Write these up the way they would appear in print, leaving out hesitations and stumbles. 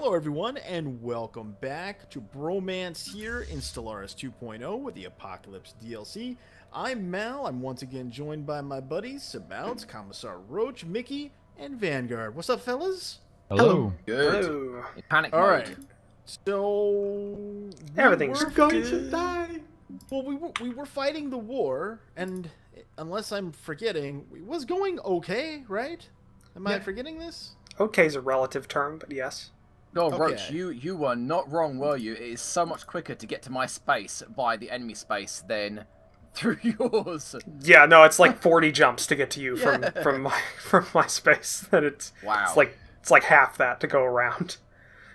Hello everyone, and welcome back to Bromance here in Stellaris 2.0 with the Apocalypse DLC. I'm Mal. I'm once again joined by my buddies, Sabouts, Commissar Roach, Mickey, and Vanguard. What's up, fellas? Hello. Good. Hello. Panic mode. Alright. So... Everything's going to die. Well, we were fighting the war, and unless I'm forgetting, it was going okay, right? Am I forgetting this? Okay is a relative term, but yes. No, Okay. Roach, you were not wrong, were you? It is so much quicker to get to my space via the enemy space than through yours. Yeah, no, it's like 40 jumps to get to you from my space. That it's like half that to go around.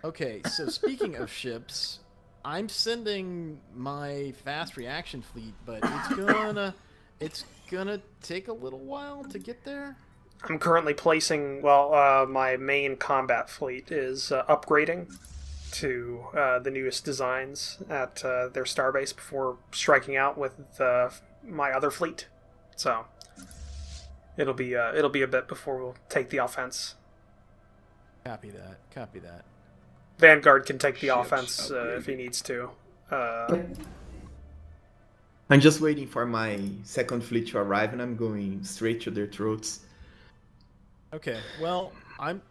Okay, so speaking of ships, I'm sending my fast reaction fleet, but it's gonna take a little while to get there. I'm currently placing, my main combat fleet is upgrading to the newest designs at their starbase before striking out with my other fleet. So it'll be a bit before we'll take the offense. Copy that. Copy that. Vanguard can take the offense if he needs to. I'm just waiting for my second fleet to arrive, and I'm going straight to their throats. Okay, well,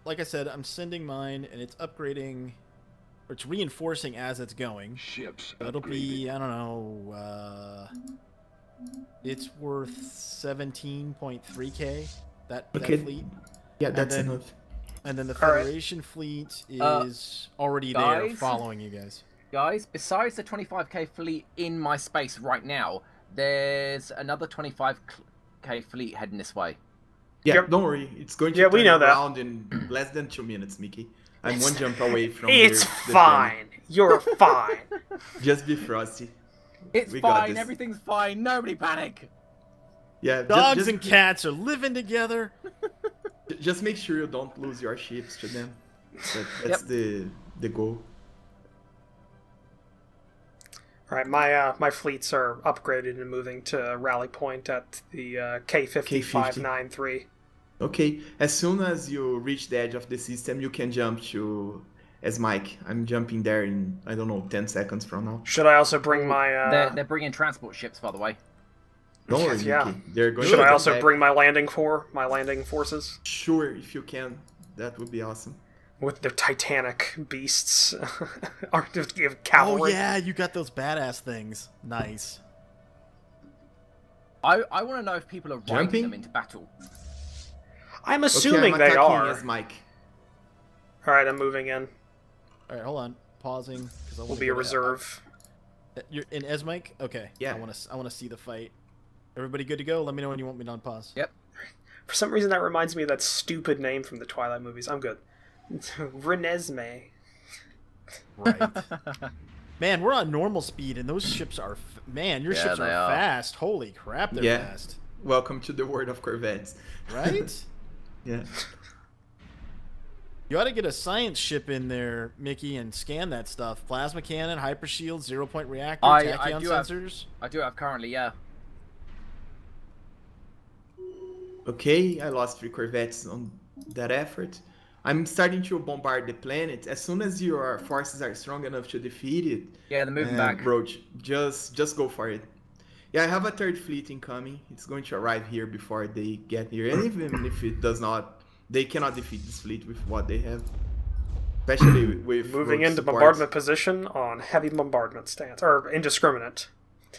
like I said, I'm sending mine, and it's upgrading, or it's reinforcing as it's going. Ships. It'll be, I don't know, it's worth 17.3k, that fleet. Yeah, that's enough. And then the Federation fleet is already there following you guys. Guys, besides the 25k fleet in my space right now, there's another 25k fleet heading this way. Yeah, don't worry. It's going to we turn know that. around in less than 2 minutes, Mickey. I'm one jump away from It's fine. You're fine. Just be frosty. It's We got fine. this. Everything's fine. Nobody panic. Yeah, Dogs and cats are living together. Just make sure you don't lose your ships to them. That's the goal. All right, my fleets are upgraded and moving to rally point at the K50-593. Okay, as soon as you reach the edge of the system, you can jump to Mike. I'm jumping there in, I don't know, 10 seconds from now. Should I also bring my... They're bringing transport ships, by the way. Don't worry, Yeah. Mickey. They're going Should to I come also back. bring my landing forces? Sure, if you can. That would be awesome. With their titanic beasts. Of cavalry. Oh yeah, you got those badass things. Nice. I want to know if people are riding Jumping? them into battle. I'm Okay, assuming I'm they attacking are. as Mike. Alright, I'm moving in. All right, hold on, pausing. Will be a reserve. You're in Esmike? Okay. Yeah. I want to see the fight. Everybody good to go? Let me know when you want me to unpause. Yep. For some reason, that reminds me of that stupid name from the Twilight movies. I'm good. Renesmee. Right. Man, we're on normal speed, and those ships are... Man, your ships are fast. Holy crap, they're fast. Welcome to the world of Corvettes. Right? Yeah. You ought to get a science ship in there, Mickey, and scan that stuff. Plasma cannon, hyper shield, 0-point reactor, tachyon sensors. I do have currently, yeah. Okay, I lost 3 Corvettes on that effort. I'm starting to bombard the planet. As soon as your forces are strong enough to defeat it, Yeah, they're moving back. Roach, just go for it. Yeah, I have a 3rd fleet incoming. It's going to arrive here before they get here. And even if it does not, they cannot defeat this fleet with what they have. Especially with Moving Roach into support. bombardment position on heavy bombardment stance. Or indiscriminate.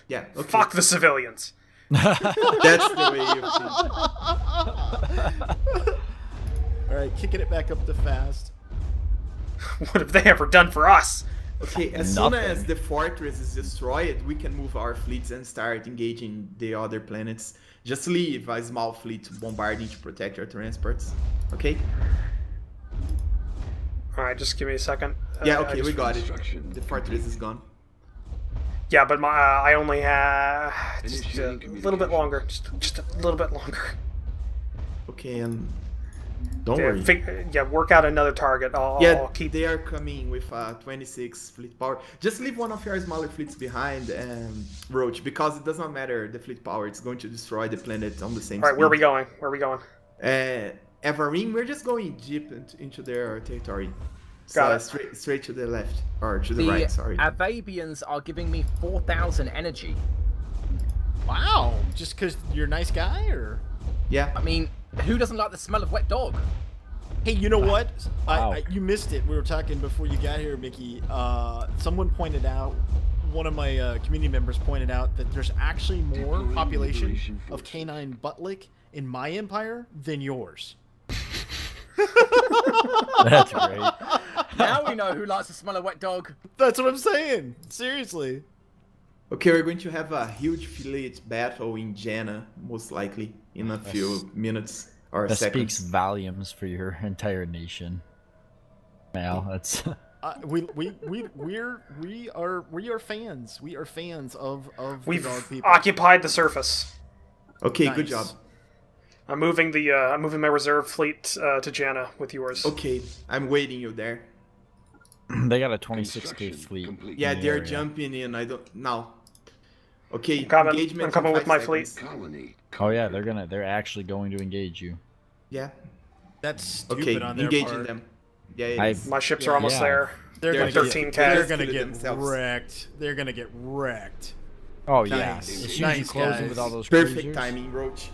Yeah, okay. Fuck the civilians. That's the way you think. Alright, kicking it back up to fast. What have they ever done for us? Okay, as soon as the fortress is destroyed, we can move our fleets and start engaging the other planets. Just leave a small fleet bombarding to protect your transports. Okay? Alright, just give me a second. Yeah, okay, we got it. The fortress is gone. Yeah, but I only have just a little bit longer. Just a little bit longer. Okay, and don't worry. Work out another target. I'll keep. They are coming with 26 fleet power. Just leave one of your smaller fleets behind, Roach, because it does not matter the fleet power. It's going to destroy the planet on the same All right, speed. where are we going? Where are we going? Everin, we're just going deep into their territory. Got it. Straight to the left or to the right. Sorry. Avabians are giving me 4,000 energy. Wow, just because you're a nice guy, or? Yeah. I mean, who doesn't like the smell of wet dog? Hey, you know what? Wow. You missed it. We were talking before you got here, Mickey. Someone pointed out, one of my community members pointed out that there's actually more population of canine butt lick in my empire than yours. That's great. Now we know who likes the smell of wet dog. That's what I'm saying. Seriously. Okay, we're going to have a huge fleet battle in Jena, most likely, in a few minutes or That seconds. speaks volumes for your entire nation. Mal, that's We are fans. We are fans of We've the dog people. occupied the surface. Okay, Nice. good job. I'm moving my reserve fleet to Jana with yours. Okay, I'm waiting you there. they got a 26k fleet. Complete. Yeah, in the they're area. jumping in. I don't now. Okay, I'm coming engagement. with in 5 my seconds. fleet. Colony. Oh yeah, they're actually going to engage you. Yeah. That's stupid Okay, on their engaging part. them. Yeah, it I- is. My ships Yeah. are almost Yeah. there. They're They're gonna 13K. get, they're Just gonna to get themselves. wrecked. They're gonna get wrecked. Oh yeah, Nice. as soon as you Nice, close guys. in with all those Perfect cruisers, timing, Roach.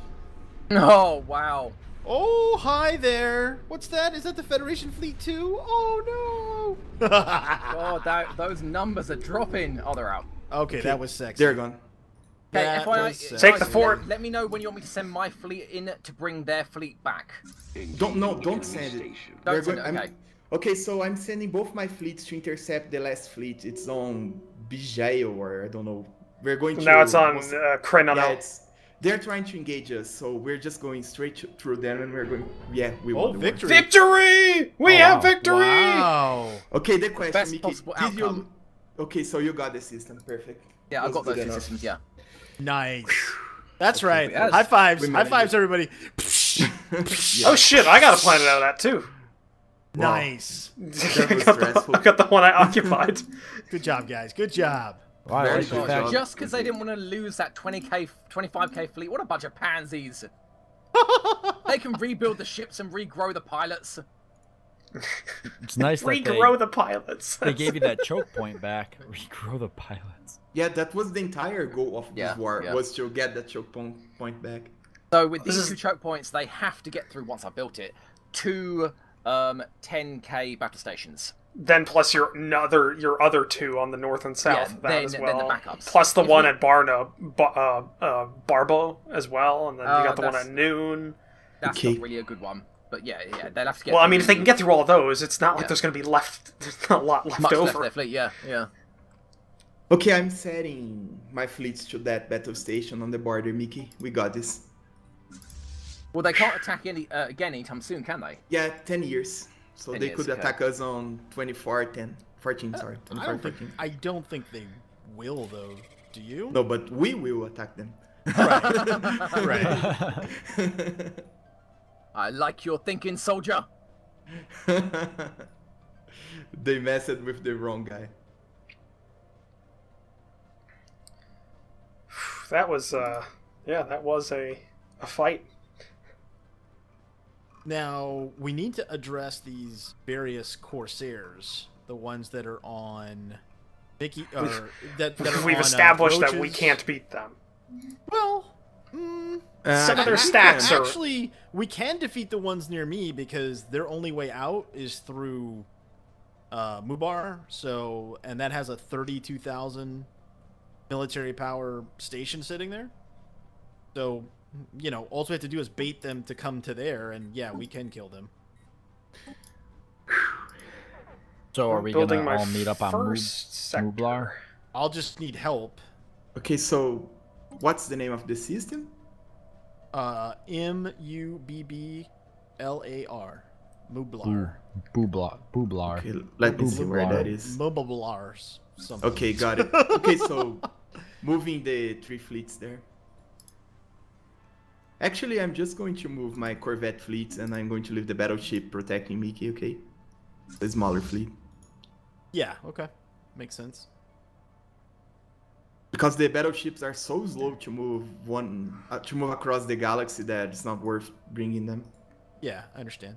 Oh, wow. Oh, hi there. What's that? Is that the Federation fleet too? Oh no. God, those numbers are dropping. Oh, they're out. Okay, that was sexy. They're gone. Okay, That FYI, was sexy. Take the fort. Let me know when you want me to send my fleet in to bring their fleet back. Don't send it. Don't They're send going- it, okay. Okay, so I'm sending both my fleets to intercept the last fleet. It's on Bijail, or I don't know. We're going to. Now it's on Krenana. Yeah, they're trying to engage us, so we're just going straight through them, and we're going. Yeah, we Oh, won the war. victory. Victory! We Oh, have wow. victory! Wow. Okay, the question, Best Mickey, possible did you? outcome. Okay, so you got the system, perfect. Yeah, I've That's got those good two enough. systems, yeah. Nice. That's right. Yes. High fives. We High managed fives, it. everybody. Oh shit, I got a planet out of that too. Nice. That was I stressful. got the one I occupied. Good job, guys. Good job. Wow, I Very like the good fact- job. Just because they didn't want to lose that 20k, 25k fleet. What a bunch of pansies. They can rebuild the ships and regrow the pilots. it's nice that Regrow the pilots. they gave you that choke point back. Regrow the pilots. Yeah, that was the entire goal of Yeah, this war, yeah. was to get that choke point back. So with This these is- two choke points, they have to get through, once I built it, 2 10k battle stations. Then plus your other two on the north and south Yeah, of that then- as then well. the backups. Plus the If one you- at Barbo as well, and then you got the one that's- at Noon. That's Okay. not really a good one. But yeah, they'll have to get Well, I mean, if they through can get through all those, it's not like Yeah. there's going to be there's not a lot left much left over. their fleet, yeah. Okay, I'm setting my fleets to that battle station on the border, Mickey. We got this. Well, they can't attack again anytime soon, can they? Yeah, 10 years. So 10 they years, could okay. attack us on 14, sorry. I don't think they will, though. Do you? No, but we will attack them. Right. I like your thinking, soldier. They messed with the wrong guy. That was that was a fight. Now, we need to address these various Corsairs, the ones that are on Mickey, or that are We've on, established that we Roach's. can't beat them. Well, Some of their I think stacks that are actually we can defeat the ones near me because their only way out is through Mubar. So, and that has a 32,000 military power station sitting there. So, you know, all we have to do is bait them to come to there, and yeah, we can kill them. So are we building gonna my all meet up on first sector. Mublar? I'll just need help. Okay, so what's the name of the system? Mubblar. Mublar. Bublar. Okay, let me see where Mublar. that is. Mublars. Something. Okay, got it. Okay, so moving the 3 fleets there. Actually, I'm just going to move my Corvette fleets, and I'm going to leave the battleship protecting Mickey, okay? The smaller fleet. Yeah, okay. Makes sense. Because the battleships are so slow to move across the galaxy that it's not worth bringing them. Yeah, I understand.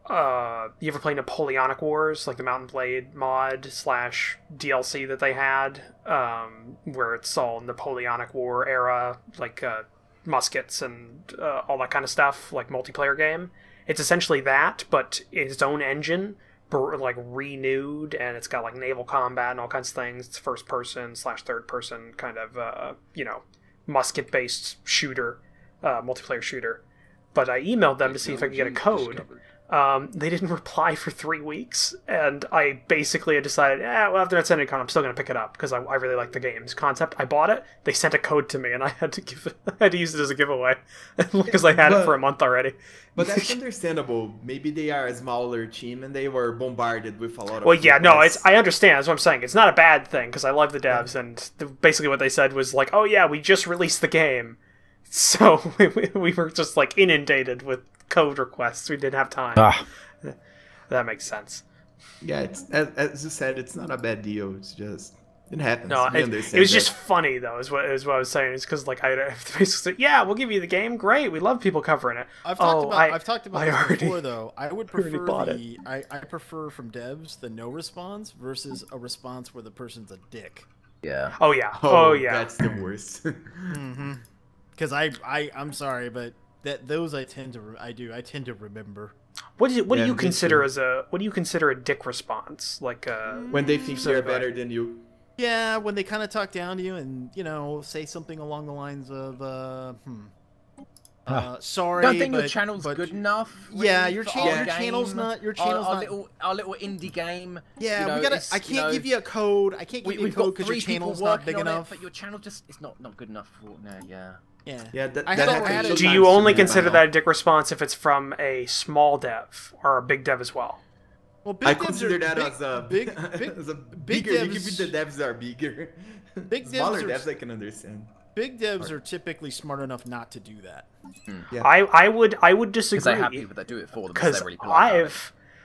you ever play Napoleonic Wars, like the Mountain Blade mod / DLC that they had, where it's all Napoleonic War era, like muskets and all that kind of stuff, like multiplayer game. It's essentially that, but its own engine, like renewed, and it's got like naval combat and all kinds of things. It's first person / third person kind of musket based shooter, multiplayer shooter. But I emailed them to see if I could get a code. They didn't reply for 3 weeks, and I basically had decided, well, after that sending con, I'm still going to pick it up because I really like the game's concept. I bought it. They sent a code to me, and I had to use it as a giveaway because I had it for a month already. But that's understandable. Maybe they are a smaller team, and they were bombarded with a lot of. Well, yeah, no, I understand. That's what I'm saying. It's not a bad thing because I love the devs, and basically what they said was like, "Oh yeah, we just released the game." So we were just like inundated with code requests. We didn't have time. That makes sense. Yeah, it's as you said, it's not a bad deal. It's just it happens. No, it was just funny though. Is what I was saying. It's because like I basically said, yeah, we'll give you the game. Great, we love people covering it. I've talked about this before though. I would prefer I prefer from devs the no response versus a response where the person's a dick. Yeah. Oh yeah. Oh yeah. That's the worst. Mm-hmm. Because I'm sorry, but those I tend to remember. What do you consider a dick response? Like when they think they're better than you. Yeah, when they kind of talk down to you and say something along the lines of sorry. Don't think your channel's good enough. Really, yeah, your channel's not. Our little indie game. Yeah, I can't give you a code. I can't give you a code because your channel's not big enough. But your channel just it's not good enough for Yeah. Yeah. Do you only consider that a dick response if it's from a small dev or a big dev as well? Well, I consider that as a bigger. devs, You give the devs are bigger. Smaller devs I can understand. Big devs are typically smart enough not to do that. Yeah. I would disagree. Because they have people that do it for them. Because really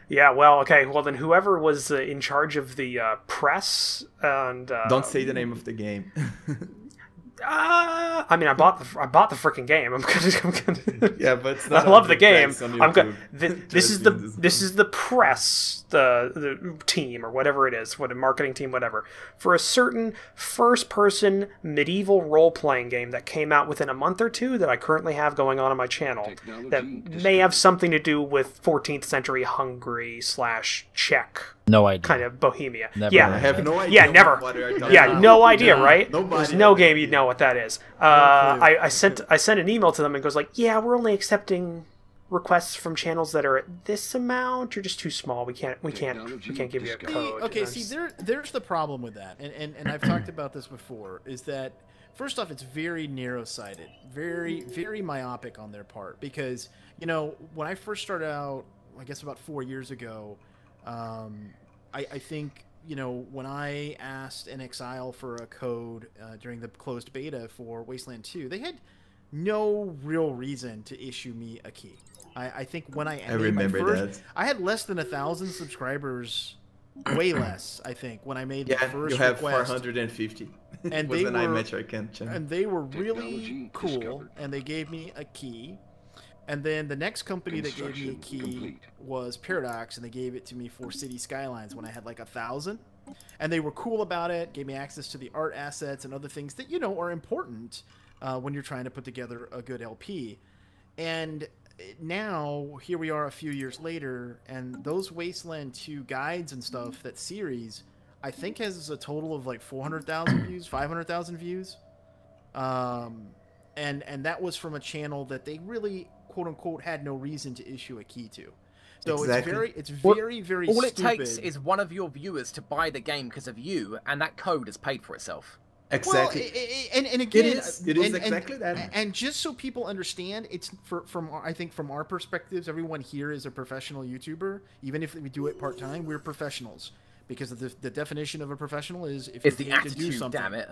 yeah, well, okay, well then whoever was in charge of the press and don't say the name of the game. I mean, I bought the freaking game. I'm gonna. Yeah, but it's not I love the game. I'm gonna. This is the press, the team or whatever it is, what a marketing team, whatever, for a certain first-person medieval role-playing game that came out within a month or two that I currently have going on my channel that may have something to do with 14th century Hungary / Czech. No idea. Kind of Bohemia. Never I have no idea. Yeah, never. No idea, right? There's no game you'd know what that is. I sent an email to them and goes like, yeah, we're only accepting requests from channels that are at this amount. You're just too small. We can't give you a code. Okay, there's the problem with that, and I've talked about this before. Is that first off, it's very narrow-sighted, very very myopic on their part. Because when I first started out, I guess about 4 years ago. I think, when I asked NXIL for a code during the closed beta for Wasteland 2, they had no real reason to issue me a key. I think when I remember that. I had less than 1,000 subscribers, way less, I think, when I made the first you have request. 450. And they were really cool, and they gave me a key. And then the next company that gave me a key was Paradox, and they gave it to me for City Skylines when I had like 1,000. And they were cool about it, gave me access to the art assets and other things that, are important when you're trying to put together a good LP. And now, here we are a few years later, and those Wasteland 2 guides and stuff, that series, I think has a total of like 400,000 views, 500,000 views. And that was from a channel that they really, quote unquote, had no reason to issue a key to. So exactly. it's very all stupid. It takes is one of your viewers to buy the game because of you, and that code has paid for itself. Exactly. Well, and again, it is exactly that. And just so people understand, it's from our perspectives, everyone here is a professional YouTuber. Even if we do it part time, we're professionals because of the definition of a professional is if it's you the need attitude. To do something. Damn it.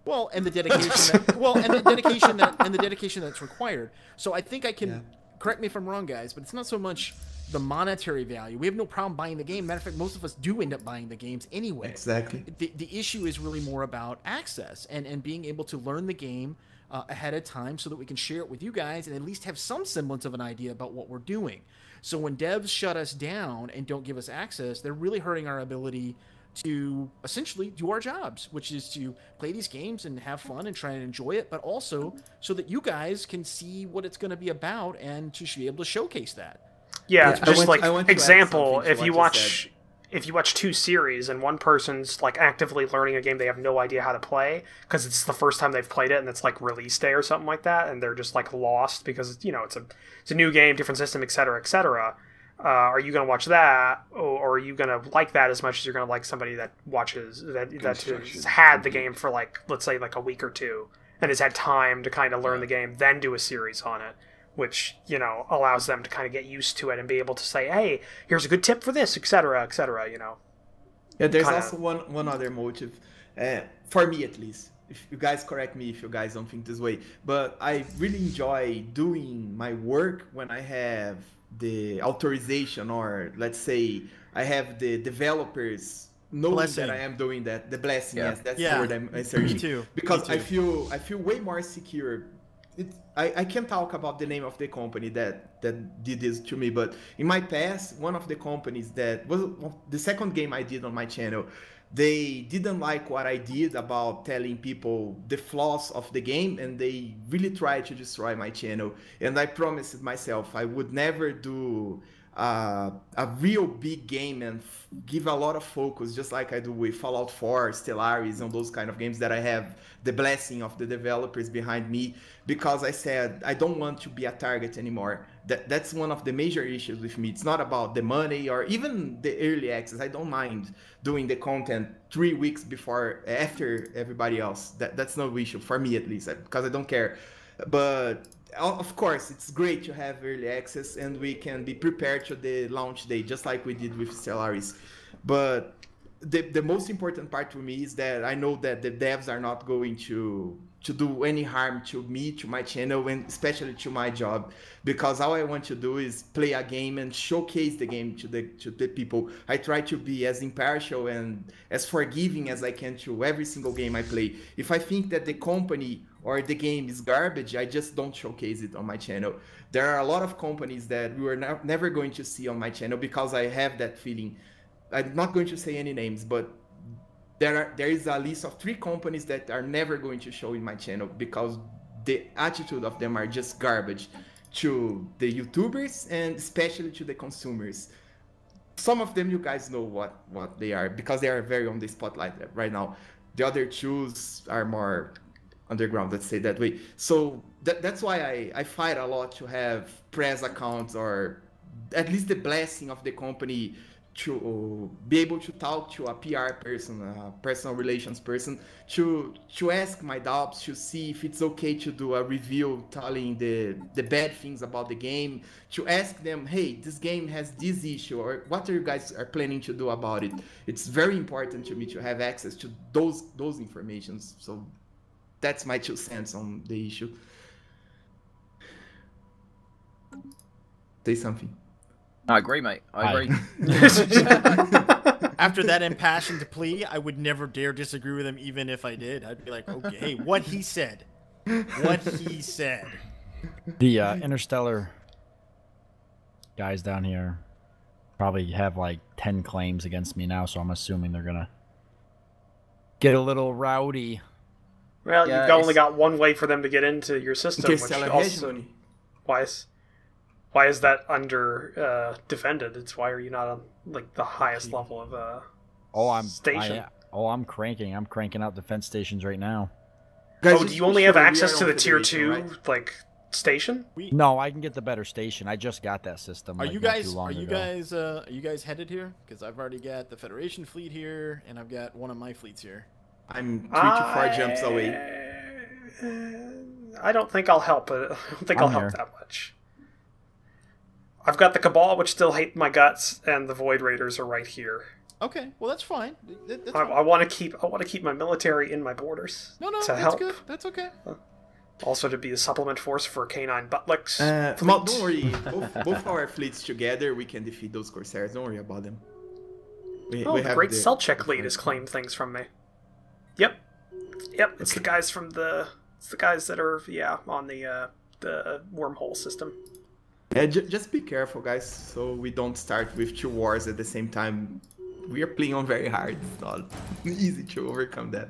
Well, and the dedication. The dedication that's required. So I think I can correct me if I'm wrong, guys, but it's not so much the monetary value. We have no problem buying the game. Matter of fact, most of us do end up buying the games anyway. Exactly. The issue is really more about access and being able to learn the game ahead of time so that we can share it with you guys and at least have some semblance of an idea about what we're doing. So when devs shut us down and don't give us access, they're really hurting our ability to essentially do our jobs, which is to play these games and have fun and try and enjoy it, but also so that you guys can see what it's going to be about and to be able to showcase that. Yeah, I just want like to example, add something to if you what you said. watch two series and one person's like actively learning a game they have no idea how to play because it's the first time they've played it and it's like release day or something like that, and they're just like lost because it's a new game, different system, etc., etc. Are you going to watch that, or are you going to like that as much as you're going to like somebody that watches that has had the game for like, let's say, like a week or two and has had time to kind of learn the game, then do a series on it, which allows them to kind of get used to it and be able to say, hey, here's a good tip for this, etc., etc. Yeah, there's also one other motive, for me at least. If you guys correct me if you guys don't think this way, but I really enjoy doing my work when I have the authorization, or let's say I have the developers knowing Blessing. that I am doing that. The blessing, Yeah. yes, that's Yeah. the word I'm searching. Me too. Because Me too. I feel way more secure. I can't talk about the name of the company that did this to me, but in my past, one of the companies that was the second game I did on my channel, they didn't like what I did about telling people the flaws of the game, and they really tried to destroy my channel. And I promised myself I would never do a real big game and give a lot of focus, just like I do with Fallout 4, Stellaris, and those kind of games that I have the blessing of the developers behind me, because I said I don't want to be a target anymore. That's one of the major issues with me. It's not about the money or even the early access. I don't mind doing the content 3 weeks after everybody else. That's no issue for me, at least, because I don't care. But of course, it's great to have early access and we can be prepared to the launch day, just like we did with Stellaris. But the most important part for me is that I know that the devs are not going to do any harm to me, to my channel, and especially to my job, because all I want to do is play a game and showcase the game to the people. I try to be as impartial and as forgiving as I can to every single game I play. If I think that the company or the game is garbage, I just don't showcase it on my channel. There are a lot of companies that we were never going to see on my channel because I have that feeling. I'm not going to say any names, but there is a list of 3 companies that are never going to show in my channel because the attitude of them are just garbage to the YouTubers and especially to the consumers. Some of them you guys know what they are because they are very on the spotlight right now. The other 2 are more underground, let's say that way. So that's why I fight a lot to have press accounts, or at least the blessing of the company to be able to talk to a PR person, a personal relations person, to ask my doubts, to see if it's okay to do a review telling the bad things about the game, to ask them, hey, this game has this issue, or what are you guys are planning to do about it. It's very important to me to have access to those informations. So that's my 2 cents on the issue. Say something. I agree, mate. I agree. After that impassioned plea, I would never dare disagree with him, even if I did. I'd be like, okay, hey, what he said. What he said. The Interstellar guys down here probably have like 10 claims against me now, so I'm assuming they're gonna get a little rowdy. Well, Yeah, you've only got one way for them to get into your system, which Interstellar also hegemony. why is that under defended? It's why are you not on like the highest level of station? I'm cranking out defense stations right now. Guys, Oh, just do you be only sure have we are access to on the tier Federation, 2 right? like station? No, I can get the better station. I just got that system. Are like, you not guys too long ago. are you guys headed here? Because I've already got the Federation fleet here, and I've got one of my fleets here. I'm 3 to 4 jumps away. I don't think I'll help it. I don't think I'm I'll help here. that much. I've got the Cabal, which still hate my guts, and the Void Raiders are right here. Okay, well that's fine. That's I fine. want to keep my military in my borders. No, to that's help. good. That's okay. Also to be a supplement force for Canine Buttlicks. Don't worry, both our fleets together, we can defeat those Corsairs. Don't worry about them. We the have Great the- Selchuk lead has claimed things from me. Yep. It's the guys from the. It's the guys that are on the wormhole system. And just be careful, guys, so we don't start with 2 wars at the same time. We are playing on very hard. It's not easy to overcome that.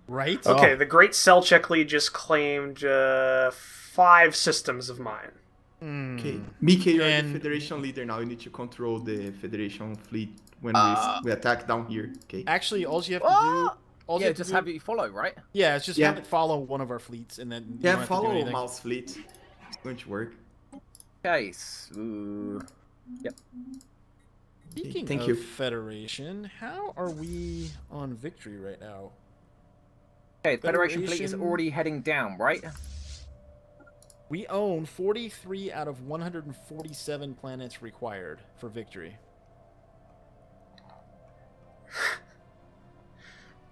Right? Okay, the Great Selchuk League just claimed 5 systems of mine. Okay, Mickey, you're And- the Federation leader now. You need to control the Federation fleet when we attack down here. Okay. Actually, all you have to do... All you Yeah, have to just do- have you follow, right? Yeah, it's just Yeah. have it follow one of our fleets, and then you don't Yeah, have to do follow anything. Mouse fleet. It's going to work. Okay. So... Yep. Speaking Thank of you. Federation, how are we on victory right now? Okay, Federation fleet is Federation- already heading down, right? We own 43 out of 147 planets required for victory.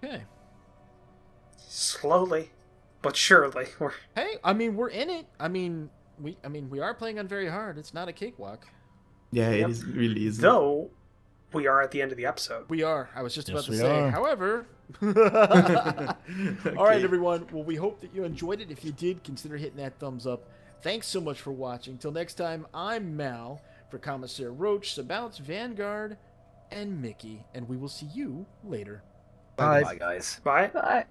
Okay. Slowly, but surely. We're... Hey, I mean, we're in it. I mean, we are playing on very hard. It's not a cakewalk. Yeah, Yep. it is really easy. Though, we are at the end of the episode. We are. I was just about Yes, to we say. are. However, all right, Okay. everyone. Well, we hope that you enjoyed it. If you did, consider hitting that thumbs up. Thanks so much for watching. Till next time, I'm Mal for Commissar Roach, Sabouts, Vanguard, and Mickey, and we will see you later. Bye. Bye, guys. Bye. Bye.